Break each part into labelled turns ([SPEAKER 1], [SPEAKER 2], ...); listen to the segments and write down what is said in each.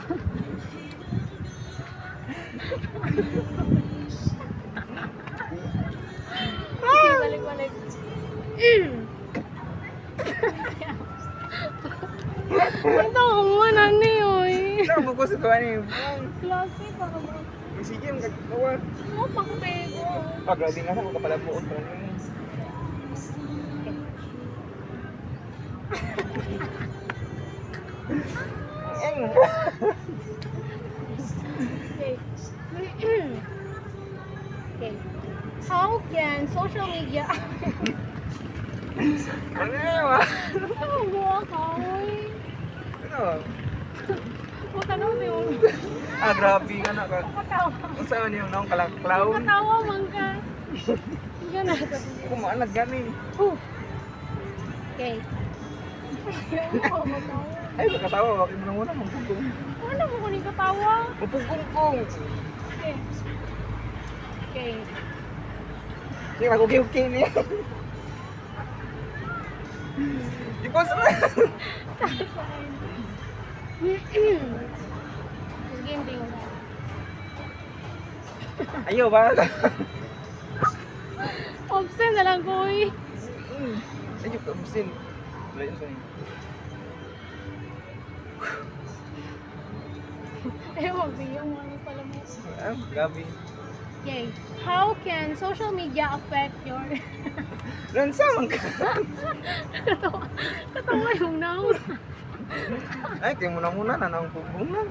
[SPEAKER 1] Okay, balik-balik. Ito ako man, oy.
[SPEAKER 2] Ano mo ko sa tuwa ni?
[SPEAKER 1] Klase, para mo.
[SPEAKER 2] Sige, magkakawa.
[SPEAKER 1] Ano pang pego?
[SPEAKER 2] Grabe nga ako kapala buot pa rin.
[SPEAKER 1] Okay. Okay. How can social media...
[SPEAKER 2] Ano yun ba?
[SPEAKER 1] Ano mo ka, oy?
[SPEAKER 2] Ano?
[SPEAKER 1] Huwag ka naman yung...
[SPEAKER 2] Grabe nga na ka.
[SPEAKER 1] Katawa.
[SPEAKER 2] Kung saan yung naong clown?
[SPEAKER 1] Katawa man ka. Yan na.
[SPEAKER 2] Kumaanag gani.
[SPEAKER 1] Okay.
[SPEAKER 2] Ay, nakatawa. Bakit mo na muna magpugong?
[SPEAKER 1] Ano mo kuning katawa?
[SPEAKER 2] Magpugong kong.
[SPEAKER 1] Okay. Okay.
[SPEAKER 2] Sige, mag-okay niya. Ipos na.
[SPEAKER 1] Game bingo na.
[SPEAKER 2] Ayaw ba?
[SPEAKER 1] Option na lang ko eh.
[SPEAKER 2] Ayaw ka, musin. Wala yun sa'yo.
[SPEAKER 1] Ewan, biyong ano pala mo.
[SPEAKER 2] Grabe.
[SPEAKER 1] Okay. How can social media affect your...
[SPEAKER 2] Ransang ka.
[SPEAKER 1] Katawa yung now.
[SPEAKER 2] Ay, kayo muna na naong pugong lang.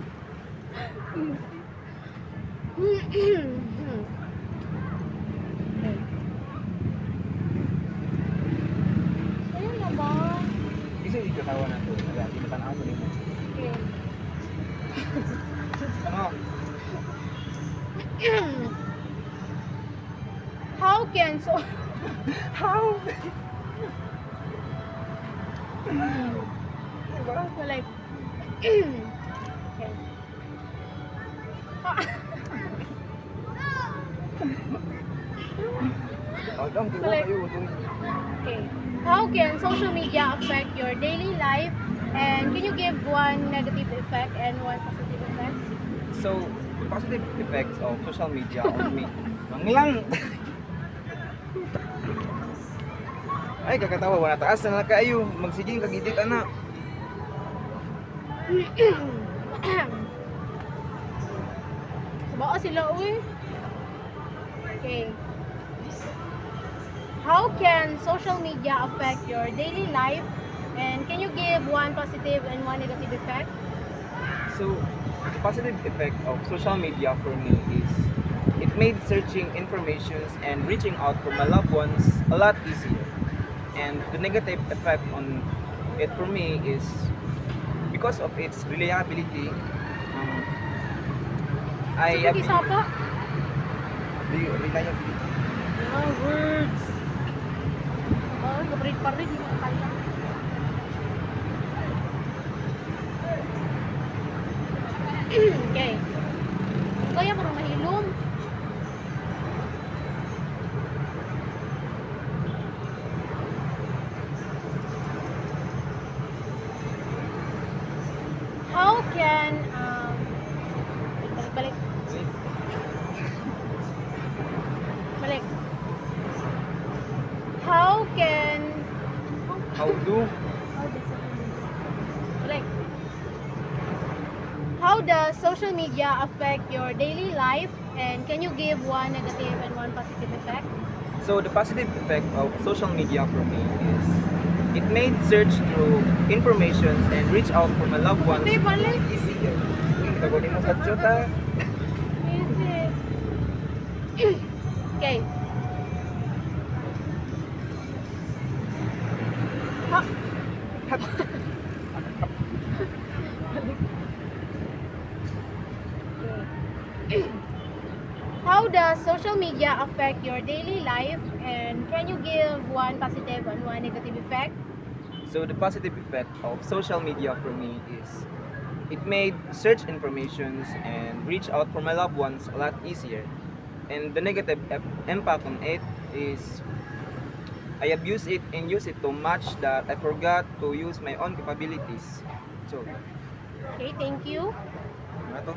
[SPEAKER 1] Ayun na ba?
[SPEAKER 2] Isa yung katawa na ito. Tinatanaw ko nito.
[SPEAKER 1] Okay.
[SPEAKER 2] Ano?
[SPEAKER 1] How can so...
[SPEAKER 2] How?
[SPEAKER 1] Like... Okay.
[SPEAKER 2] Adam, di ba
[SPEAKER 1] Like-
[SPEAKER 2] kayo?
[SPEAKER 1] Okay. How can social media affect your daily life? And can you give one negative effect and one positive effect?
[SPEAKER 2] So, the positive effects of social media on me. Ang lang! Ay, kakatawa. Wala taas na kayo. Magsiging kagidit, anak.
[SPEAKER 1] Baka sila, uy. Okay. How can social media affect your daily life? And can you give one positive and one negative effect?
[SPEAKER 2] So, the positive effect of social media for me is it made searching informations and reaching out for my loved ones a lot easier. And the negative effect on it for me is because of its reliability. I
[SPEAKER 1] Sige, isa pa.
[SPEAKER 2] reliability.
[SPEAKER 1] Words. Oh, kapalit pa rin. Hindi mo kaya. Okay. Kaya mo nang mahilom. How can balik balik how can
[SPEAKER 2] How do?
[SPEAKER 1] balik how does social media affect your daily life, and can you give one negative and one positive effect?
[SPEAKER 2] So the positive effect of social media for me is it made search through information and reach out for my loved ones
[SPEAKER 1] Hindi, balik.
[SPEAKER 2] easier. Tagunin mo sa tsuta.
[SPEAKER 1] Okay. Ha How does social media affect your daily life, and can you give one positive and one negative effect?
[SPEAKER 2] So the positive effect of social media for me is it made search informations and reach out for my loved ones a lot easier. And the negative impact on it is I abuse it and use it too much that I forgot to use my own capabilities. So
[SPEAKER 1] Okay, thank you.
[SPEAKER 3] Ato.